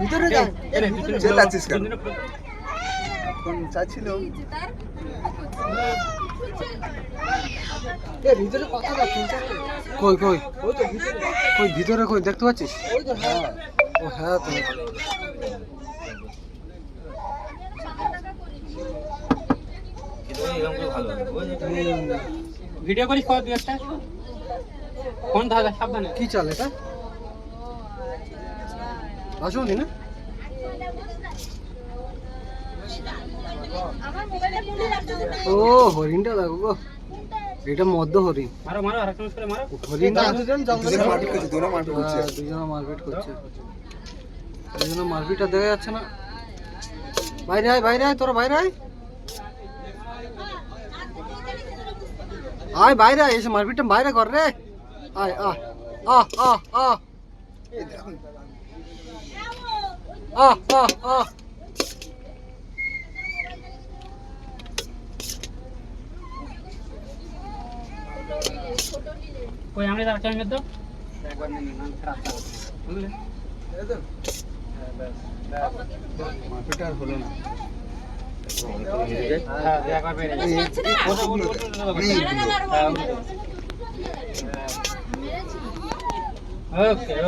ভিতরে যান, চেল্লাচ্ছিস কেন? কোন চাচ্ছিল? ভিতরে কথা যাচ্ছে। কই কই ওই তো ভিতরে, কই ভিতরে কই দেখতে পাচ্ছিস? ওই তো হ্যাঁ। ও হ্যাঁ তো ভিডিও করিস কর তুই একটা কোন দাদা সাবধানে কি চাল এটা? আসুনি না? ও হরিণটা দেখো গো, এটা মদ্য হরিণ। মারো মারো আর একটা করে মারো হরিণটা দুজন জঙ্গলে দুজনে মারপিট করছে, দুজনে মারপিট করছে। দুজনে মারপিট করছে, দুজনে মারপিটটা দেখা যাচ্ছে না। বাইরে আয়, বাইরে আয়, তোরা বাইরে আয়, আয় বাইরে আয়, এসে মারপিটটা বাইরে কর রে। আয় আহ আহ আহ আহ এই দেখুন, আহ আহ আহ কই আমরা তার টাইম তো একবার নিন না রাস্তা বুঝলে মারপিট আর হলো না। হ্যাঁ একবার বেরিয়ে এই বলো অনেকগুলো। ওকে